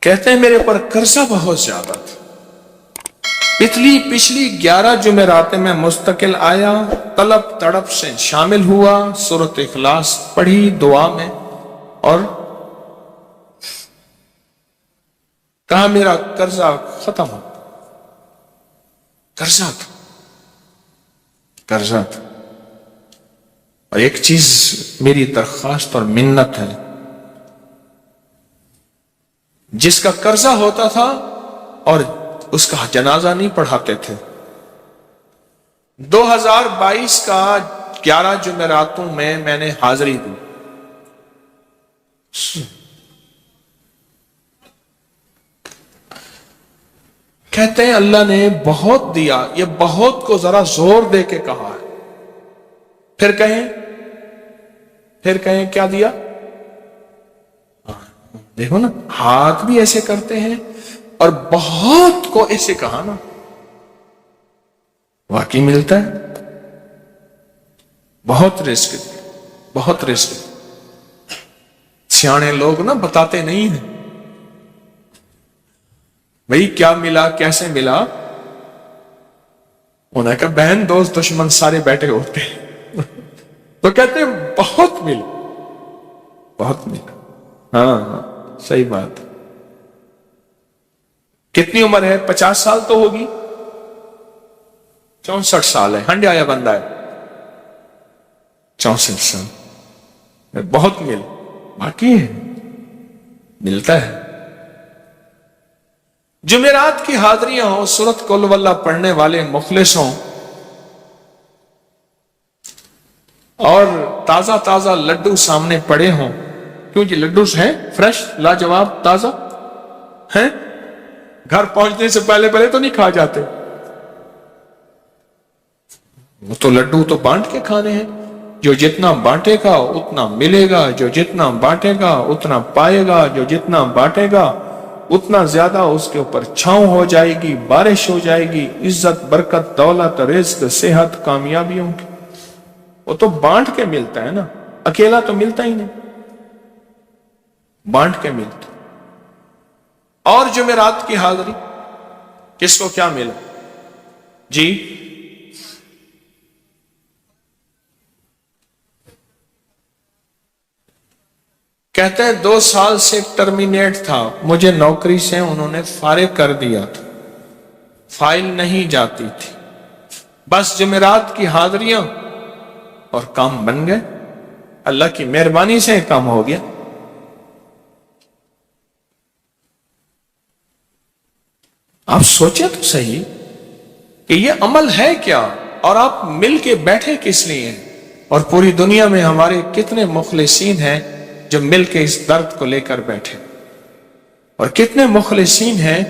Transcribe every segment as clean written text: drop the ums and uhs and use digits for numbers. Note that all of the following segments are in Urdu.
کہتے ہیں میرے پر قرضہ بہت زیادہ تھا، پچھلی 11 جمعراتیں میں مستقل آیا، طلب تڑپ سے شامل ہوا، سورۃ اخلاص پڑھی دعا میں، اور کہا میرا قرضہ ختم ہو۔ قرضہ تھا۔ اور ایک چیز میری درخواست اور منت ہے، جس کا قرضہ ہوتا تھا اور اس کا جنازہ نہیں پڑھاتے تھے، 2022 کا 11 جمعراتوں میں نے حاضری دی۔ کہتے ہیں اللہ نے بہت دیا، یہ بہت کو ذرا زور دے کے کہا ہے، پھر کہیں کیا دیا؟ دیکھو نا، ہاتھ بھی ایسے کرتے ہیں اور بہت کو ایسے کہا نا، واقعی ملتا ہے۔ بہت رزق سیانے لوگ نا بتاتے نہیں ہیں بھئی کیا ملا، کیسے ملا۔ انہوں نے کہا بہن دوست دشمن سارے بیٹھے ہوتے ہیں تو کہتے ہیں بہت ملا۔ ہاں صحیح بات۔ کتنی عمر ہے؟ 50 سال تو ہوگی، 64 سال ہے، ہنڈے آیا بندہ ہے، 64 سال، بہت باقی ہے، ملتا ہے۔ جمعرات کی حاضریاں ہوں، سورۃ قل واللہ پڑھنے والے مخلص ہوں، اور تازہ لڈو سامنے پڑے ہوں، کیوں جی لڈو ہیں فریش لاجواب تازہ ہیں، گھر پہنچنے سے پہلے تو نہیں کھا جاتے، وہ تو لڈو تو بانٹ کے کھانے ہیں، جو جتنا بانٹے گا اتنا ملے گا، جو جتنا بانٹے گا اتنا پائے گا، جو جتنا بانٹے گا اتنا زیادہ اس کے اوپر چھاؤں ہو جائے گی، بارش ہو جائے گی، عزت برکت دولت رزق صحت کامیابیوں کی، وہ تو بانٹ کے ملتا ہے نا، اکیلا تو ملتا ہی نہیں، بانٹ کے ملتا۔ اور جمعرات کی حاضری کس کو کیا ملا جی؟ کہتے ہیں 2 سال سے ٹرمینیٹ تھا، مجھے نوکری سے انہوں نے فارغ کر دیا تھا، فائل نہیں جاتی تھی، بس جمعرات کی حاضریاں اور کام بن گئے، اللہ کی مہربانی سے کام ہو گیا۔ آپ سوچیں تو صحیح کہ یہ عمل ہے کیا، اور آپ مل کے بیٹھے کس لیے ہیں، اور پوری دنیا میں ہمارے کتنے مخلصین ہیں جو مل کے اس درد کو لے کر بیٹھے، اور کتنے مخلصین ہیں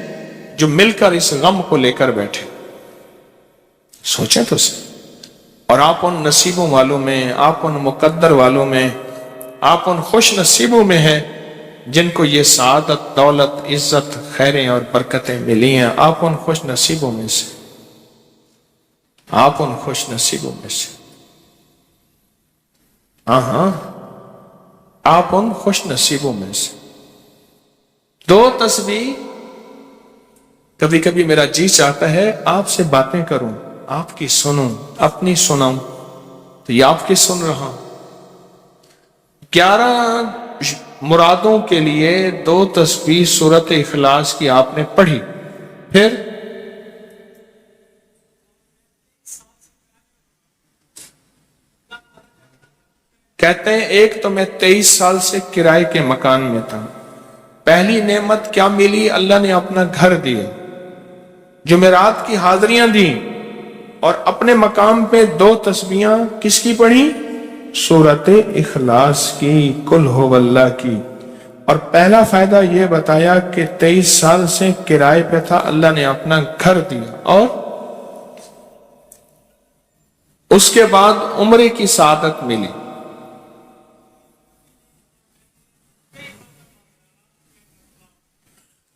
جو مل کر اس غم کو لے کر بیٹھے۔ سوچیں تو صحیح۔ اور آپ ان نصیبوں والوں میں، آپ ان مقدر والوں میں، آپ ان خوش نصیبوں میں ہیں جن کو یہ سعادت دولت عزت خیریں اور برکتیں ملی ہیں، آپ ان خوش نصیبوں میں سے، آپ ان خوش نصیبوں میں سے، ہاں آپ ان خوش نصیبوں میں سے۔ 2 تسبیح، کبھی کبھی میرا جی چاہتا ہے آپ سے باتیں کروں، آپ کی سنوں، اپنی سناؤں، تو یہ آپ کی سن رہا ہوں۔ 11 مرادوں کے لیے 2 تسبیح سورۃ اخلاص کی آپ نے پڑھی، پھر کہتے ہیں ایک تو میں 23 سال سے کرائے کے مکان میں تھا، پہلی نعمت کیا ملی؟ اللہ نے اپنا گھر دیا، جمعرات کی حاضریاں دیں، اور اپنے مقام پہ 2 تسبیحاں کس کی پڑھی؟ سورۃ اخلاص کی، قل ہو اللہ کی۔ اور پہلا فائدہ یہ بتایا کہ 23 سال سے کرائے پہ تھا، اللہ نے اپنا گھر دیا، اور اس کے بعد عمرے کی سعادت ملی۔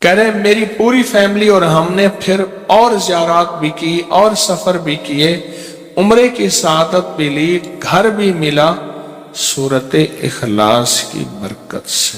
کہہ رہے میری پوری فیملی اور ہم نے پھر اور زیارات بھی کی اور سفر بھی کیے، عمرے کی سعادت بھی لی، گھر بھی ملا سورۃ اخلاص کی برکت سے۔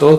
2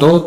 2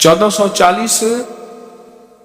1440।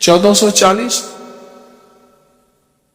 1440।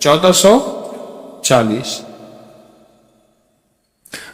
1440।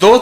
2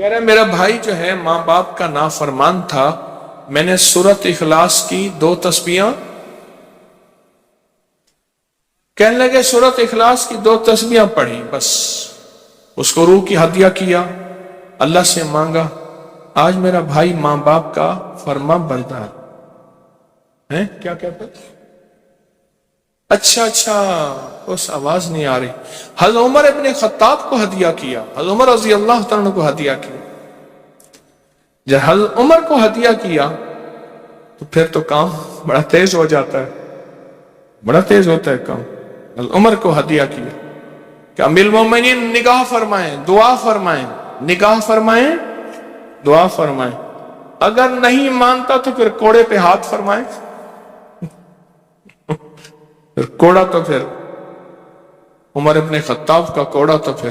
کہہ رہے میرا بھائی جو ہے ماں باپ کا نافرمان تھا، میں نے سورت اخلاص کی 2 تسبیحاں، کہنے لگے سورت اخلاص کی 2 تسبیحاں پڑھی، بس اس کو روح کی ہدیہ کیا، اللہ سے مانگا، آج میرا بھائی ماں باپ کا فرما بردار ہے۔ کیا کہتا؟ اچھا اس آواز نہیں آ رہی۔ حضرت عمر ابن خطاب کو ہدیہ کیا، حضرت عمر رضی اللہ تعالیٰ کو ہدیہ کیا۔ جب حضرت عمر کو ہدیہ کیا تو پھر تو کام بڑا تیز ہو جاتا ہے، بڑا تیز ہوتا ہے کام۔ حضرت عمر کو ہدیہ کیا کہ امیر المومنین نگاہ فرمائیں، دعا فرمائیں، نگاہ فرمائیں، دعا فرمائیں، اگر نہیں مانتا تو پھر کوڑے پہ ہاتھ فرمائیں، پھر کوڑا تو پھر عمر ابن خطاب کا کوڑا تو پھر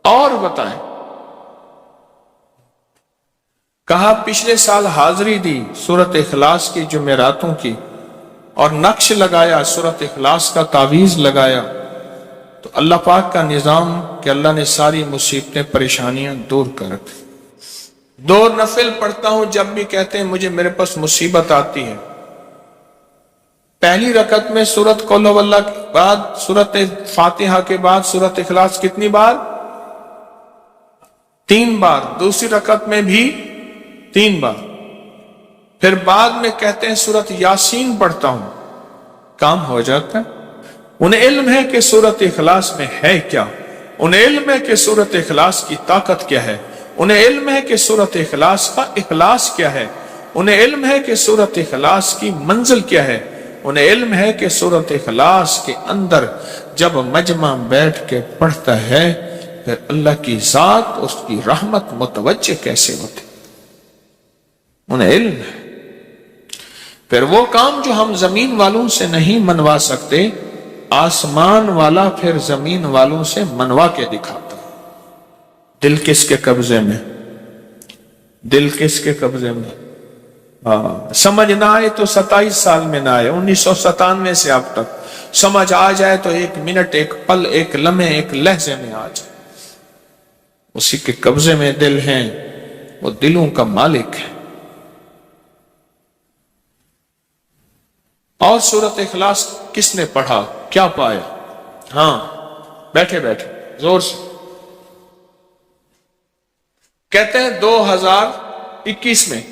اور بتائیں۔ کہا پچھلے سال حاضری دی سورت اخلاص کی جمعراتوں کی، اور نقش لگایا سورت اخلاص کا، تعویذ لگایا، تو اللہ پاک کا نظام کہ اللہ نے ساری مصیبتیں پریشانیاں دور کر رکھی۔ 2 نفل پڑھتا ہوں جب بھی کہتے ہیں مجھے میرے پاس مصیبت آتی ہے۔ پہلی رکعت میں سورت قل هو اللہ کے بعد، سورت فاتحہ کے بعد سورت اخلاص کتنی بار؟ 3 بار۔ دوسری رکعت میں بھی 3 بار۔ پھر بعد میں کہتے ہیں سورت یاسین پڑھتا ہوں، کام ہو جاتا ہے۔ انہیں علم ہے کہ سورت اخلاص میں ہے کیا، انہیں علم ہے کہ سورت اخلاص کی طاقت کیا ہے، انہیں علم ہے کہ سورت اخلاص کا اخلاص کیا ہے، انہیں علم ہے کہ سورت اخلاص کی منزل کیا ہے، انہیں علم ہے کہ سورت اخلاص کے اندر جب مجمع بیٹھ کے پڑھتا ہے پھر اللہ کی ذات اس کی رحمت متوجہ کیسے ہوتی، انہیں علم ہے۔ پھر وہ کام جو ہم زمین والوں سے نہیں منوا سکتے، آسمان والا پھر زمین والوں سے منوا کے دکھاتا۔ دل کس کے قبضے میں؟ دل کس کے قبضے میں؟ سمجھ نہ آئے تو 27 سال میں نہ آئے، 1997 سے اب تک سمجھ آ جائے تو 1 منٹ، 1 پل، 1 لمحے، 1 لہجے میں آ جائے۔ اسی کے قبضے میں دل ہیں، وہ دلوں کا مالک ہے۔ اور سورت اخلاص کس نے پڑھا کیا پایا؟ ہاں بیٹھے بیٹھے زور سے کہتے ہیں 2021 میں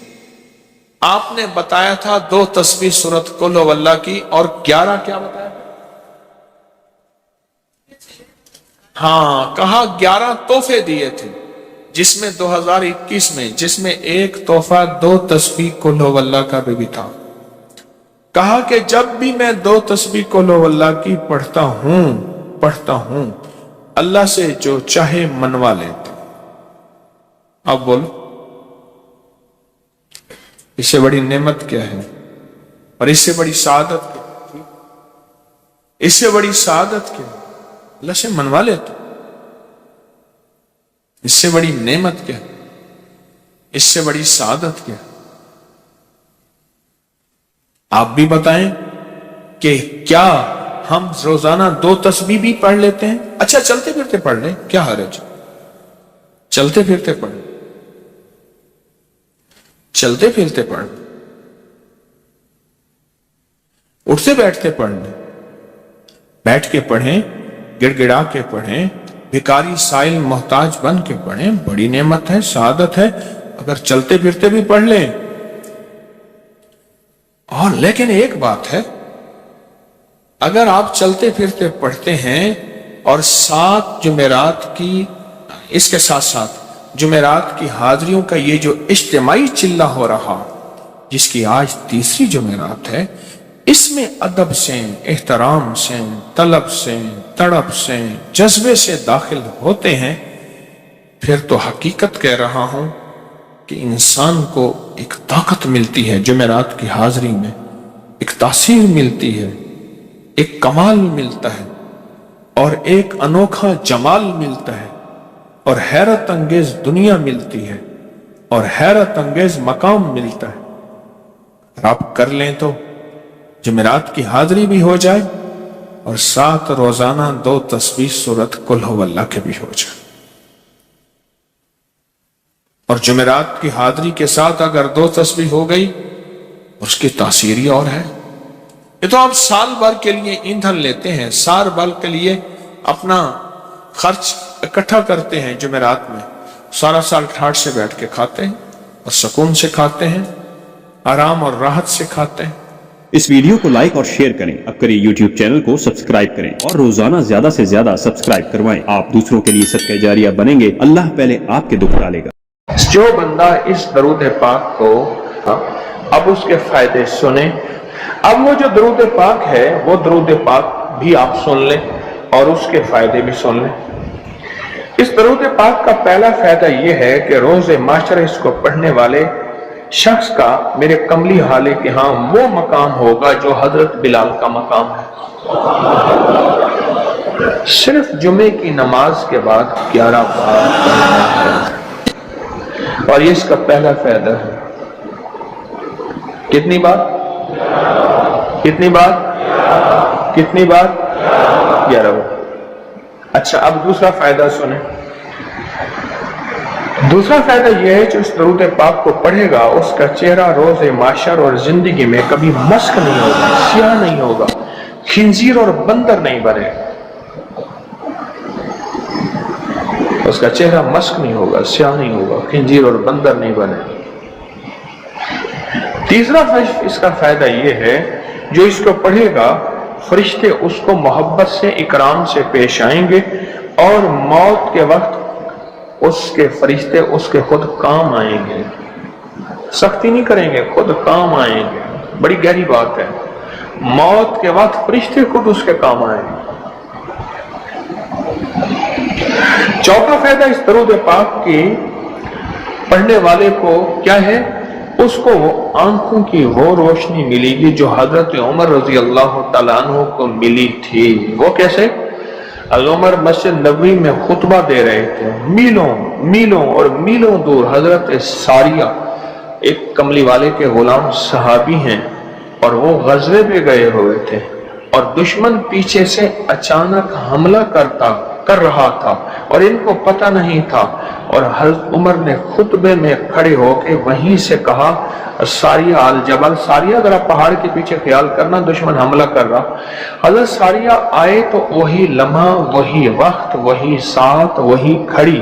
آپ نے بتایا تھا 2 تسبیح سورت قل هو اللہ کی، اور 11 کیا بتایا تھا؟ ہاں کہا 11 تحفے دیے تھے، جس میں 2021 میں جس میں ایک تحفہ 2 تسبیح قل هو اللہ کا بھی تھا۔ کہا کہ جب بھی میں 2 تسبیح قل هو اللہ کی پڑھتا ہوں اللہ سے جو چاہے منوا لیتا۔ اب بولو اس سے بڑی نعمت کیا ہے، اور اس سے بڑی سعادت کیا، اس سے بڑی سعادت کیا؟ اللہ سے منوا لیتا۔ اس سے بڑی نعمت کیا، اس سے بڑی سعادت کیا؟ آپ بھی بتائیں کہ کیا ہم روزانہ 2 تسبیح بھی پڑھ لیتے ہیں؟ اچھا چلتے پھرتے پڑھ لیں، کیا حرج؟ چلتے پھرتے پڑھ لیں، چلتے پھرتے پڑھ لیں، اٹھتے بیٹھتے پڑھ لیں، بیٹھ کے پڑھیں، گڑ گڑا کے پڑھیں، بھکاری سائل محتاج بن کے پڑھیں، بڑی نعمت ہے، سعادت ہے اگر چلتے پھرتے بھی پڑھ لیں۔ اور لیکن ایک بات ہے، اگر آپ چلتے پھرتے پڑھتے ہیں اور 7 جمعرات کی، اس کے ساتھ ساتھ جمعرات کی حاضریوں کا یہ جو اجتماعی چلہ ہو رہا، جس کی آج 3ری جمعرات ہے، اس میں ادب سے، احترام سے، طلب سے، تڑپ سے، جذبے سے داخل ہوتے ہیں، پھر تو حقیقت کہہ رہا ہوں کہ انسان کو ایک طاقت ملتی ہے، جمعرات کی حاضری میں ایک تاثیر ملتی ہے، ایک کمال ملتا ہے، اور ایک انوکھا جمال ملتا ہے، اور حیرت انگیز دنیا ملتی ہے، اور حیرت انگیز مقام ملتا ہے۔ اگر آپ کر لیں تو جمعرات کی حاضری بھی ہو جائے، اور ساتھ روزانہ 2 تسبیح سورت قل هو اللہ کے بھی ہو جائے۔ اور جمعرات کی حاضری کے ساتھ اگر 2 تسبیح ہو گئی اس کی تاثیر ہی اور ہے۔ یہ تو آپ سال بھر کے لیے ایندھن لیتے ہیں، سال بھر کے لیے اپنا خرچ اکٹھا کرتے ہیں، جمعرات میں سارا سال ٹھاٹ سے بیٹھ کے کھاتے ہیں اور سکون سے کھاتے ہیں، آرام اور راحت سے کھاتے ہیں۔ اس ویڈیو کو لائک اور شیئر کریں، اب کریں یوٹیوب چینل کو سبسکرائب کریں اور روزانہ زیادہ سے زیادہ سبسکرائب کروائیں۔ آپ دوسروں کے لیے صدقہ جاریہ بنیں گے، اللہ پہلے آپ کے دکھ ڈالے گا۔ جو بندہ اس درود پاک کو اب اس کے فائدے سنیں، اب وہ جو درود پاک ہے وہ درود پاک بھی آپ سن لیں اور اس کے فائدے بھی سن لیں۔ اس درود پاک کا پہلا فائدہ یہ ہے کہ روز معاشر اس کو پڑھنے والے شخص کا میرے کملی حالے کے ہاں وہ مقام ہوگا جو حضرت بلال کا مقام ہے۔ صرف جمعے کی نماز کے بعد 11 بار پڑھنا ہے اور یہ اس کا پہلا فائدہ ہے۔ کتنی بار؟ کتنی بار؟ کتنی بار؟ 11 بار۔ اچھا، اب دوسرا فائدہ سنیں۔ دوسرا فائدہ یہ ہے جو اس درود پاک کو پڑھے گا اس کا چہرہ روز معاشر اور زندگی میں کبھی مسک نہیں ہوگا، سیاہ نہیں ہوگا، خنزیر اور بندر نہیں بنے، اس کا چہرہ مسک نہیں ہوگا، سیاہ نہیں ہوگا، خنزیر اور بندر نہیں بنے۔ تیسرا اس کا فائدہ یہ ہے جو اس کو پڑھے گا فرشتے اس کو محبت سے اکرام سے پیش آئیں گے اور موت کے وقت اس کے فرشتے اس کے خود کام آئیں گے، سختی نہیں کریں گے، خود کام آئیں گے۔ بڑی گہری بات ہے، موت کے وقت فرشتے خود اس کے کام آئیں گے۔ چوتھا فائدہ اس درود پاک کی پڑھنے والے کو کیا ہے؟ اس کو آنکھوں کی وہ روشنی ملے گی جو حضرت عمر رضی اللہ تعالیٰ عنہ کو ملی تھی۔ وہ کیسے؟ عمر مسجد نبوی میں خطبہ دے رہے تھے، میلوں اور میلوں دور حضرت ساریہ ایک کملی والے کے غلام صحابی ہیں اور وہ غزوے پہ گئے ہوئے تھے اور دشمن پیچھے سے اچانک حملہ کر رہا تھا اور ان کو پتہ نہیں تھا، اور حضرت عمر نے خطبے میں کھڑے ہو کے وہیں سے کہا، ساریہ الجبل، ساریہ ذرا پہاڑ کے پیچھے خیال کرنا، دشمن حملہ کر رہا۔ حضرت ساریہ آئے تو وہی لمحہ، وہی وقت، وہی ساتھ، وہی کھڑی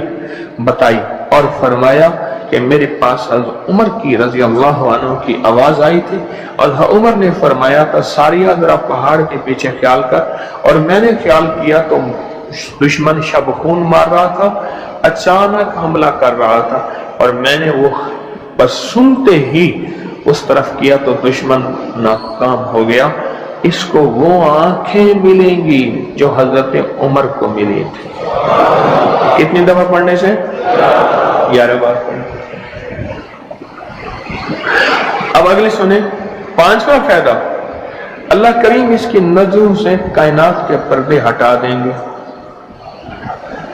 بتائی اور فرمایا کہ میرے پاس حضرت عمر کی رضی اللہ عنہ کی آواز آئی تھی اور عمر نے فرمایا تھا ساریہ ذرا پہاڑ کے پیچھے خیال کر، اور میں نے خیال کیا تو دشمن شب خون مار رہا تھا، اچانک حملہ کر رہا تھا، اور میں نے وہ بس سنتے ہی اس طرف کیا تو دشمن ناکام ہو گیا۔ اس کو وہ آنکھیں ملیں گی جو حضرت عمر کو ملی تھی۔ کتنی دفعہ پڑھنے سے؟ 11 بار پڑھنے۔ اب اگلی سنیں، 5واں فائدہ، اللہ کریم اس کی نظروں سے کائنات کے پردے ہٹا دیں گے۔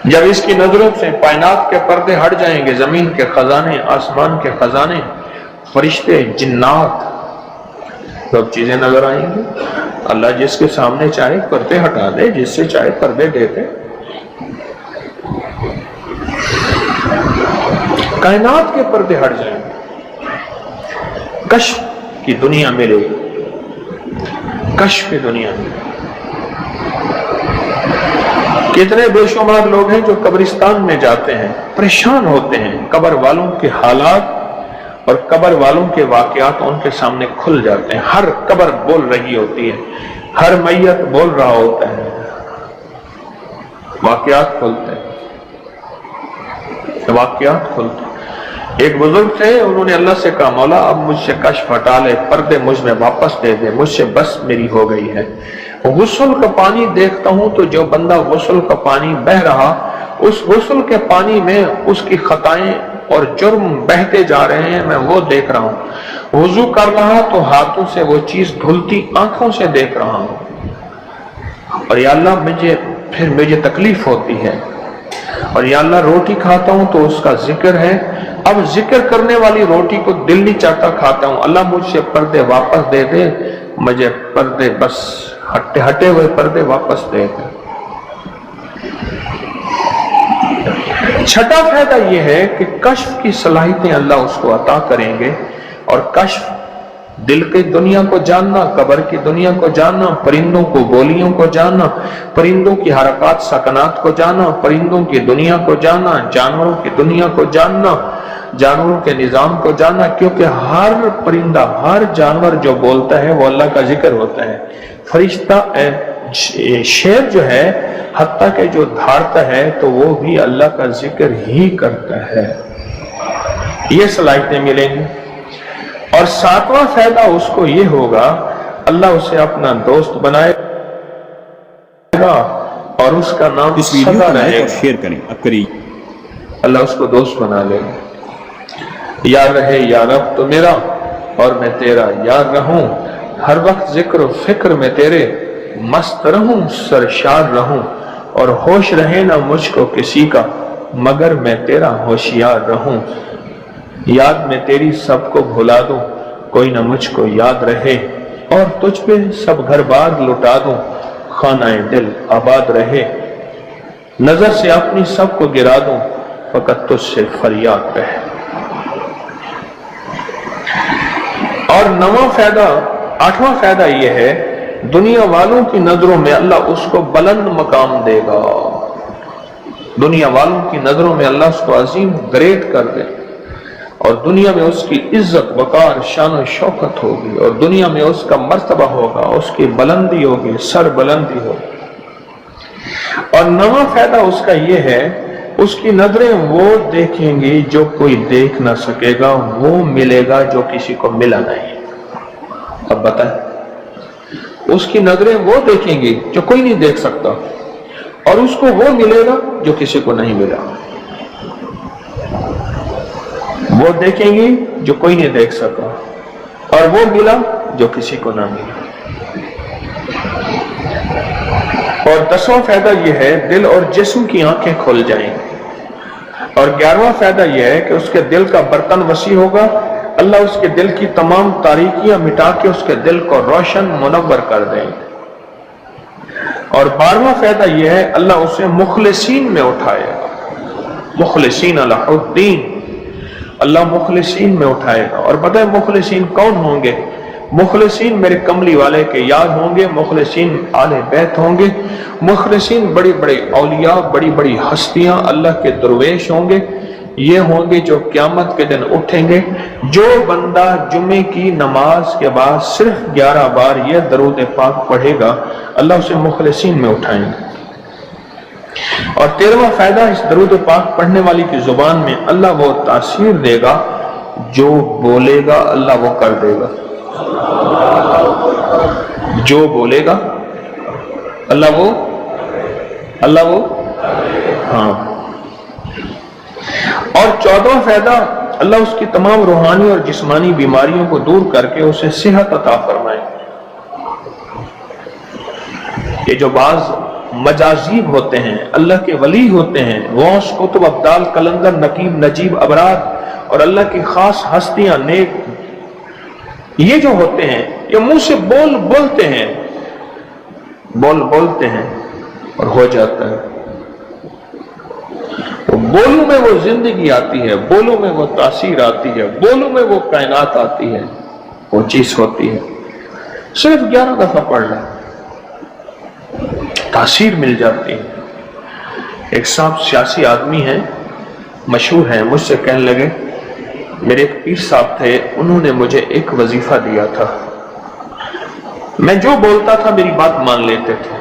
جب اس کی نظروں سے کائنات کے پردے ہٹ جائیں گے، زمین کے خزانے، آسمان کے خزانے، فرشتے، جنات، سب چیزیں نظر آئیں گی۔ اللہ جس کے سامنے چاہے پردے ہٹا دے، جس سے چاہے پردے دے دے۔ کائنات کے پردے ہٹ جائیں گے، کشف کی دنیا ملے گی، کشف کی دنیا ملے گی۔ کتنے بے شمار لوگ ہیں جو قبرستان میں جاتے ہیں، پریشان ہوتے ہیں، قبر والوں کے حالات اور قبر والوں کے واقعات ان کے سامنے کھل جاتے ہیں۔ ہر قبر بول رہی ہوتی ہے، ہر میت بول رہا ہوتا ہے، واقعات کھلتے ہیں، واقعات کھلتے ہیں۔ ایک بزرگ تھے، انہوں نے اللہ سے کہا مولا اب مجھ سے کشف ہٹا لے، پردے مجھ میں واپس دے دے، مجھ سے بس میری ہو گئی ہے۔ غسل کا پانی دیکھتا ہوں تو جو بندہ غسل کا پانی بہ رہا، اس غسل کے پانی میں اس کی خطائیں اور جرم بہتے جا رہے ہیں، میں وہ دیکھ رہا ہوں۔ وضو کر رہا تو ہاتھوں سے وہ چیز دھلتی آنکھوں سے دیکھ رہا ہوں، اور یا اللہ مجھے تکلیف ہوتی ہے، اور یا اللہ روٹی کھاتا ہوں تو اس کا ذکر ہے، اب ذکر کرنے والی روٹی کو دل نہیں چاہتا کھاتا ہوں، اللہ مجھ سے پردے واپس دے دے، مجھے پردے بس ہٹے ہوئے پردے واپس دے دے۔ چھٹا فائدہ یہ ہے کہ کشف کی صلاحیتیں اللہ اس کو عطا کریں گے، اور کشف دل کی دنیا کو جاننا، قبر کی دنیا کو جاننا، پرندوں کو بولیوں کو جاننا، پرندوں کی حرکات سکنات کو جاننا، پرندوں کی دنیا کو جاننا، جانوروں کی دنیا کو جاننا، جانوروں کے نظام کو جاننا، کیونکہ ہر پرندہ، ہر جانور جو بولتا ہے وہ اللہ کا ذکر ہوتا ہے۔ فرشتہ شیر جو ہے حتیٰ کہ جو دھاڑتا ہے تو وہ بھی اللہ کا ذکر ہی کرتا ہے۔ یہ صلاحیتیں ملیں گی۔ اور ساتواں فائدہ اس کو یہ ہوگا، اللہ اسے اپنا دوست بنائے گا اور اس کا نام اس ویڈیو سدا کو لائک رہے اور گا۔ شیئر کریں۔ اب کریے اللہ اس کو دوست بنا لے گا۔ یار رہے یا رب تو میرا اور میں تیرا یار رہوں، ہر وقت ذکر و فکر میں تیرے مست رہوں، سرشار رہوں، اور ہوش رہے نہ مجھ کو کسی کا مگر میں تیرا ہوشیار رہوں۔ یاد میں تیری سب کو بھلا دوں، کوئی نہ مجھ کو یاد رہے، اور تجھ پہ سب گھر بار لٹا دوں، خانہ دل آباد رہے۔ نظر سے اپنی سب کو گرا دوں، فقط تجھ سے فریاد رہے۔ اور نواں فائدہ، آٹھواں فائدہ یہ ہے، دنیا والوں کی نظروں میں اللہ اس کو بلند مقام دے گا۔ دنیا والوں کی نظروں میں اللہ اس کو عظیم گریٹ کر دے، اور دنیا میں اس کی عزت وقار شان و شوکت ہوگی، اور دنیا میں اس کا مرتبہ ہوگا، اس کی بلندی ہوگی، سر بلندی ہوگی۔ اور نواں فائدہ اس کا یہ ہے، اس کی نظریں وہ دیکھیں گی جو کوئی دیکھ نہ سکے گا، وہ ملے گا جو کسی کو ملا نہیں۔ اب بتائیں، اس کی نظریں وہ دیکھیں گی جو کوئی نہیں دیکھ سکتا، اور اس کو وہ ملے گا جو کسی کو نہیں ملا۔ وہ دیکھیں گی جو کوئی نہیں دیکھ سکا، اور وہ ملا جو کسی کو نہ ملا۔ اور 10واں فائدہ یہ ہے، دل اور جسم کی آنکھیں کھل جائیں گی۔ اور 11واں فائدہ یہ ہے کہ اس کے دل کا برتن وسیع ہوگا، اللہ اس کے دل کی تمام تاریکیاں مٹا کے اس کے دل کو روشن منور کر دیں گے۔ اور 12واں فائدہ یہ ہے، اللہ اسے مخلصین میں اٹھائے گا، مخلصین اللہ الدین، اللہ مخلصین میں اٹھائے گا۔ اور پتہ ہے مخلصین کون ہوں گے؟ مخلصین میرے کملی والے کے یار ہوں گے، مخلصین آل بیت ہوں گے، مخلصین بڑی بڑی اولیاء، بڑی بڑی ہستیاں، اللہ کے درویش ہوں گے۔ یہ ہوں گے جو قیامت کے دن اٹھیں گے۔ جو بندہ جمعے کی نماز کے بعد صرف 11 بار یہ درود پاک پڑھے گا، اللہ اسے مخلصین میں اٹھائیں گے۔ اور 13واں فائدہ، اس درود پاک پڑھنے والی کی زبان میں اللہ وہ تاثیر دے گا، جو بولے گا اللہ وہ کر دے گا۔ جو بولے گا اللہ وہ ہاں۔ اور 14واں فائدہ، اللہ اس کی تمام روحانی اور جسمانی بیماریوں کو دور کر کے اسے صحت عطا فرمائے۔ یہ جو بعض مجازیب ہوتے ہیں، اللہ کے ولی ہوتے ہیں، غوث، قطب، ابدال، قلندر، نقیب، نجیب، ابرار، اور اللہ کی خاص ہستیاں، نیک، یہ جو ہوتے ہیں، یہ منہ سے بولتے ہیں اور ہو جاتا ہے۔ بولوں میں وہ زندگی آتی ہے، بولوں میں وہ تاثیر آتی ہے، بولوں میں وہ کائنات آتی ہے، وہ چیز ہوتی ہے۔ صرف 11 دفعہ پڑھ لیں، تاثیر مل جاتی ہے۔ ایک صاحب سیاسی آدمی ہیں، مشہور ہیں، مجھ سے کہنے لگے، میرے ایک پیر صاحب تھے، انہوں نے مجھے ایک وظیفہ دیا تھا، میں جو بولتا تھا میری بات مان لیتے تھے۔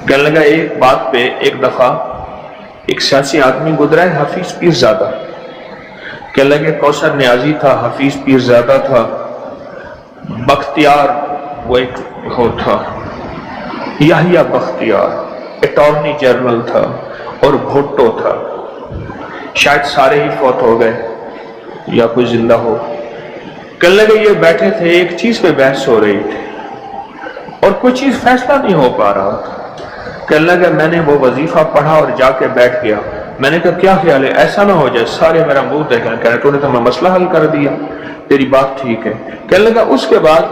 کہنے لگا ایک بات پہ ایک دفعہ ایک سیاسی آدمی گزرا ہے، حفیظ پیر زادہ، کہنے لگے کوثر نیازی تھا، حفیظ پیر زادہ تھا، بختیار وہ ایک ہو تھا، یحییٰ بختیار اٹارنی جنرل تھا، اور بھٹو تھا، شاید سارے ہی فوت ہو گئے یا کوئی زندہ ہو۔ کہنے لگے یہ بیٹھے تھے، ایک چیز پہ بحث ہو رہی تھی اور کوئی چیز فیصلہ نہیں ہو پا رہا تھا۔ کہنے لگے میں نے وہ وظیفہ پڑھا اور جا کے بیٹھ گیا، میں نے کہا کیا خیال ہے، ایسا نہ ہو جائے سارے میرا منہ دیکھیں، کہنے تو نے تو میں مسئلہ حل کر دیا، تیری بات ٹھیک ہے۔ کہنے لگا اس کے بعد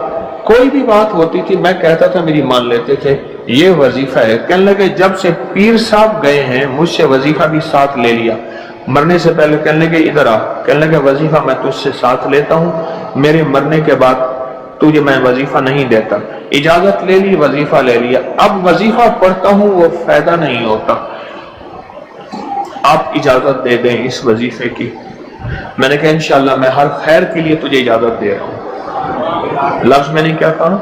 کوئی بھی بات ہوتی تھی میں کہتا تھا میری مان لیتے تھے، یہ وظیفہ ہے. کہنے لگے جب سے پیر صاحب گئے ہیں مجھ سے وظیفہ بھی ساتھ لے لیا. مرنے سے پہلے کہنے لگے ادھر آ. کہنے لگے وظیفہ میں تجھ سے ساتھ لیتا ہوں, میرے مرنے کے بعد تجھے میں وظیفہ نہیں دیتا. اجازت لے لی, وظیفہ لے لیا. اب وظیفہ پڑھتا ہوں وہ فائدہ نہیں ہوتا, آپ اجازت دے دیں اس وظیفے کی. میں نے کہا انشاءاللہ میں ہر خیر کے لیے تجھے اجازت دے رہا ہوں. لفظ میں نے کیا کہا؟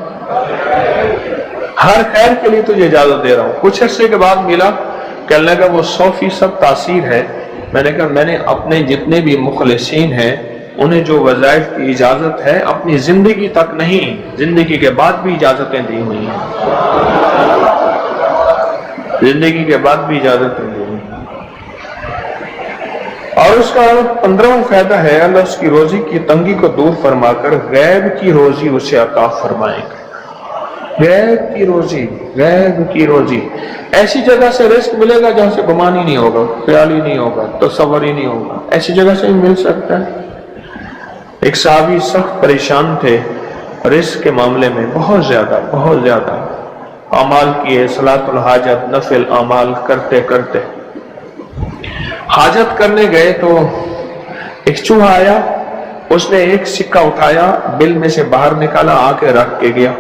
ہر خیر کے لیے تجھے اجازت دے رہا ہوں. کچھ عرصے کے بعد ملا, کہنے لگا وہ 100% تاثیر ہے. میں نے کہا میں نے اپنے جتنے بھی مخلصین ہیں انہیں جو وظائف کی اجازت ہے اپنی زندگی تک نہیں, زندگی کے بعد بھی اجازتیں دی ہوئی ہیں, زندگی کے بعد بھی اجازتیں دی ہوئی ہیں. اور اس کا 15واں فائدہ ہے اللہ اس کی روزی کی تنگی کو دور فرما کر غیب کی روزی اسے عطا فرمائیں گے. غیب کی روزی, غیب کی روزی, ایسی جگہ سے رزق ملے گا جہاں سے گمان ہی نہیں ہوگا, خیال ہی نہیں ہوگا, تصور ہی نہیں ہوگا. ایسی جگہ سے مل سکتا ہے. ایک صحابی سخت پریشان تھے رزق کے معاملے میں, بہت زیادہ اعمال کیے, صلاۃ الحاجت, نفل اعمال کرتے کرتے حاجت کرنے گئے تو ایک چوہا آیا, اس نے ایک سکہ اٹھایا, بل میں سے باہر نکالا, آ کے رکھ کے گیا.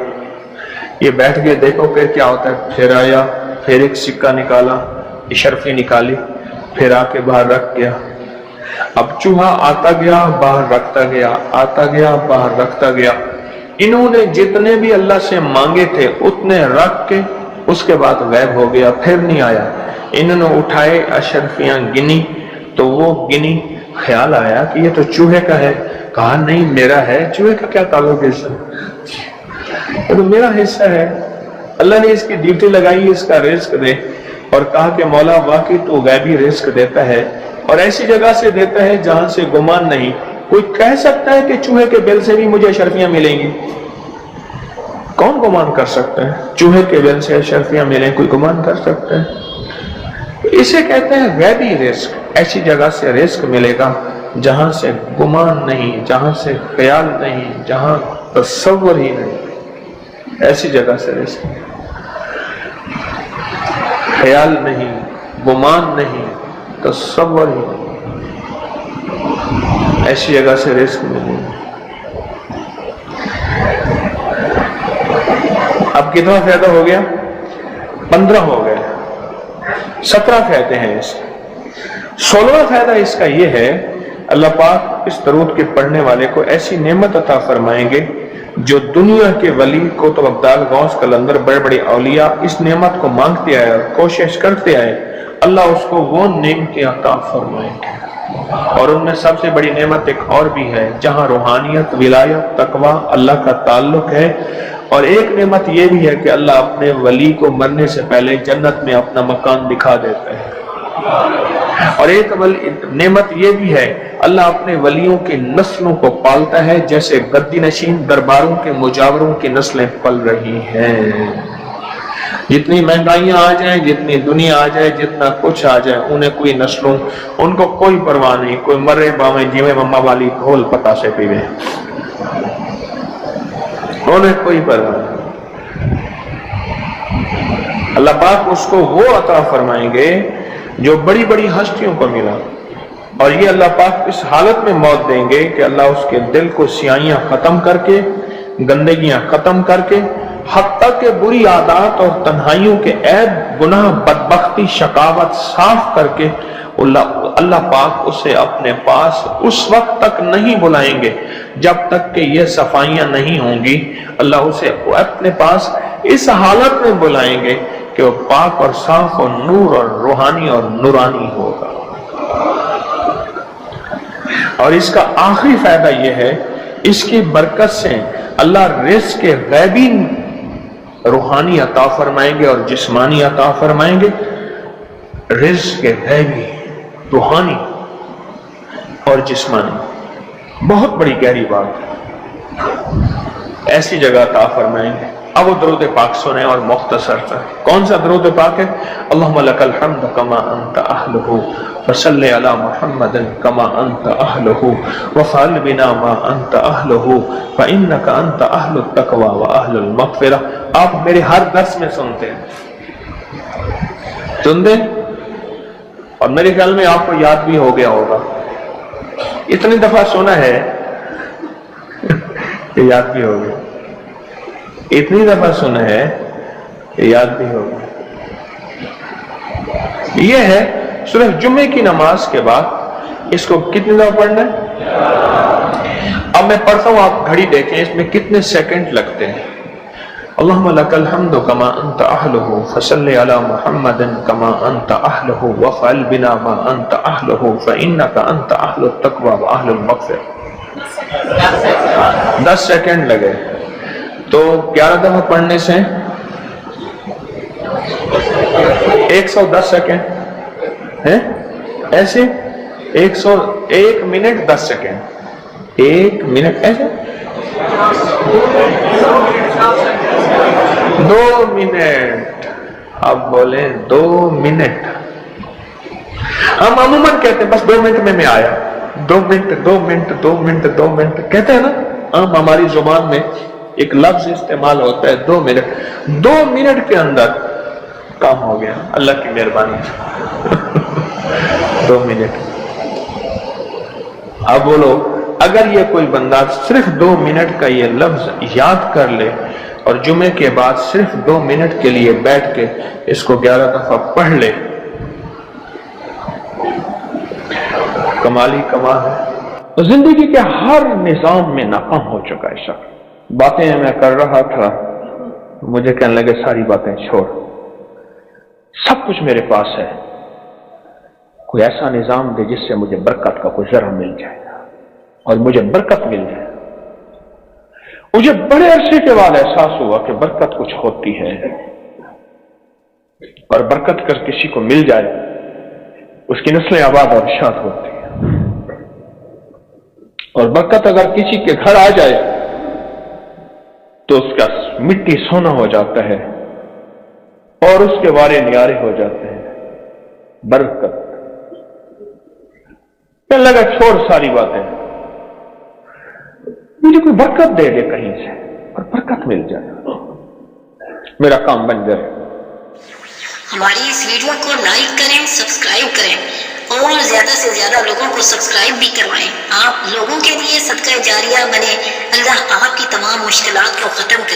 یہ بیٹھ گئے دیکھو پھر کیا ہوتا ہے. پھر آیا, پھر ایک سکہ نکالا, اشرفی نکالی, پھر آ کے باہر رکھ گیا. اب چوہا آتا گیا, باہر رکھتا گیا, آتا گیا, باہر رکھتا گیا. انہوں نے جتنے بھی اللہ سے مانگے تھے اتنے رکھ کے اس کے بعد غائب ہو گیا, پھر نہیں آیا. انہوں نے اٹھائے, اشرفیاں گنی تو وہ گنی, خیال آیا کہ یہ تو چوہے کا ہے. کہا نہیں میرا ہے, چوہے کا کیا تعلق ہے, یہ تو میرا حصہ ہے. اللہ نے اس کی ڈیوٹی لگائی اس کا رزق دے, اور کہا کہ مولا واقعی تو غیبی رزق دیتا ہے اور ایسی جگہ سے دیتا ہے جہاں سے گمان نہیں. کوئی کہہ سکتا ہے کہ چوہے کے بل سے بھی مجھے اشرفیاں ملیں گی؟ کون گمان کر سکتا ہے چوہے کے بل سے اشرفیاں ملیں؟ کوئی گمان کر سکتا ہے؟ اسے کہتے ہیں غیبی رزق. ایسی جگہ سے رزق ملے گا جہاں سے گمان نہیں, جہاں سے خیال نہیں, جہاں تصور ہی نہیں. ایسی جگہ سے رزق, خیال نہیں, گمان نہیں, تصور ہی نہیں, ایسی جگہ سے رزق ملے گا. اب کتنا فائدہ ہو گیا؟ 15 ہو گئے. 17 فائدے ہیں اس. 16واں فائدہ اس کا یہ ہے اللہ پاک اس درود کے پڑھنے والے کو ایسی نعمت عطا فرمائیں گے جو دنیا کے ولی قطب ابدال غوث قلندر بڑے بڑے اولیاء اس نعمت کو مانگتے آئے اور کوشش کرتے آئے, اللہ اس کو وہ نعمتیں عطا فرمائیں گے. اور ان میں سب سے بڑی نعمت ایک اور بھی ہے جہاں روحانیت, ولایت, تقوی, اللہ کا تعلق ہے. اور ایک نعمت یہ بھی ہے کہ اللہ اپنے ولی کو مرنے سے پہلے جنت میں اپنا مکان دکھا دیتا ہے. اور ایک نعمت یہ بھی ہے اللہ اپنے ولیوں کی نسلوں کو پالتا ہے جیسے گدی نشین درباروں کے مجاوروں کی نسلیں پل رہی ہیں. جتنی مہنگائیاں آ جائیں, جتنی دنیا آ جائے, جتنا کچھ آ جائے, انہیں کوئی نسلوں, ان کو کوئی پرواہ نہیں. کوئی مرے باویں جیویں مما والی گھول پتا سے پیوے, انہیں کوئی پرواہ نہیں. اللہ پاک اس کو وہ عطا فرمائیں گے جو بڑی بڑی ہستیوں کو ملا. اور یہ اللہ پاک اس حالت میں موت دیں گے کہ اللہ اس کے دل کو سیاہیاں ختم کر کے, گندگیاں ختم کر کے, حتیٰ کہ بری عادات اور تنہائیوں کے عیب, گناہ, بدبختی, شقاوت صاف کر کے اللہ پاک اسے اپنے پاس اس وقت تک نہیں بلائیں گے جب تک کہ یہ صفائیاں نہیں ہوں گی. اللہ اسے اپنے پاس اس حالت میں بلائیں گے کہ وہ پاک اور صاف اور نور اور روحانی اور نورانی ہوگا. اور اس کا آخری فائدہ یہ ہے اس کی برکت سے اللہ رزق کے غیبی روحانی عطا فرمائیں گے اور جسمانی عطا فرمائیں گے. رزق کے غیبی, روحانی اور جسمانی, بہت بڑی گہری بات ہے. ایسی جگہ عطا فرمائیں گے اب وہ درود پاک سنیں اور مختصر سا. کون سا درود پاک ہے؟ اللہم لک الحمد کما انت اہلہ فصلی علی محمد کما انت اہلہ وفعل بنا ما انت اہلہ فانک انت اہل التقوی واہل المغفرہ. آپ میرے ہر درس میں سنتے ہیں، سنتے، اور میرے خیال میں آپ کو یاد بھی ہو گیا ہوگا. اتنی دفعہ سنا ہے کہ یاد بھی ہو گیا، اتنی دفعہ سنا ہے کہ یاد بھی ہو گیا. یہ ہے صرف جمعے کی نماز کے بعد اس کو کتنی دفعہ پڑھنا ہے؟ اب میں پڑھتا ہوں، آپ گھڑی دیکھیں اس میں کتنے سیکنڈ لگتے ہیں. اللہم لک الحمد کما انت اہلہ فصلی علی محمد کما انت اہلہ وفعل بنا ما انت اہلہ فانک انت اہل التقوی واہل المغفرہ. 10 سیکنڈ لگے تو 11 دفعہ پڑھنے سے 110 سیکنڈ ہے، ایسے 1 منٹ 10 سیکنڈ، 1 منٹ ایسے 2 منٹ. اب بولیں 2 منٹ. ہم عموماً کہتے ہیں بس 2 منٹ میں آیا، 2 منٹ 2 منٹ 2 منٹ 2 منٹ کہتے ہیں نا. ہماری زبان میں ایک لفظ استعمال ہوتا ہے 2 منٹ. 2 منٹ کے اندر کام ہو گیا اللہ کی مہربانی سے. 2 منٹ. اب بولو اگر یہ کوئی بندہ صرف 2 منٹ کا یہ لفظ یاد کر لے اور جمعے کے بعد صرف 2 منٹ کے لیے بیٹھ کے اس کو 11 دفعہ پڑھ لے، کمالی کمال ہے. زندگی کے ہر نظام میں ناکام ہو چکا ہے شخص. باتیں میں کر رہا تھا، مجھے کہنے لگے ساری باتیں چھوڑ، سب کچھ میرے پاس ہے، کوئی ایسا نظام دے جس سے مجھے برکت کا کوئی ذرہ مل جائے اور مجھے برکت مل جائے. مجھے بڑے عرصے کے بعد احساس ہوا کہ برکت کچھ ہوتی ہے، اور برکت کر کسی کو مل جائے اس کی نسلیں آباد اور شاد ہوتی ہیں، اور برکت اگر کسی کے گھر آ جائے تو اس کا مٹی سونا ہو جاتا ہے اور اس کے وارے نیارے ہو جاتے ہیں. برکت کہنے لگا چھوڑ ساری باتیں، مجھے کوئی برکت دے دے کہیں سے اور برکت مل جائے، میرا کام بن جائے. ہماری اس ویڈیو کو لائک کریں، سبسکرائب کریں اور زیادہ سے زیادہ لوگوں کو سبسکرائب بھی کروائیں. آپ لوگوں کے لیے صدقہ جاریہ بنے. اللہ آپ کی تمام مشکلات کو ختم کریں.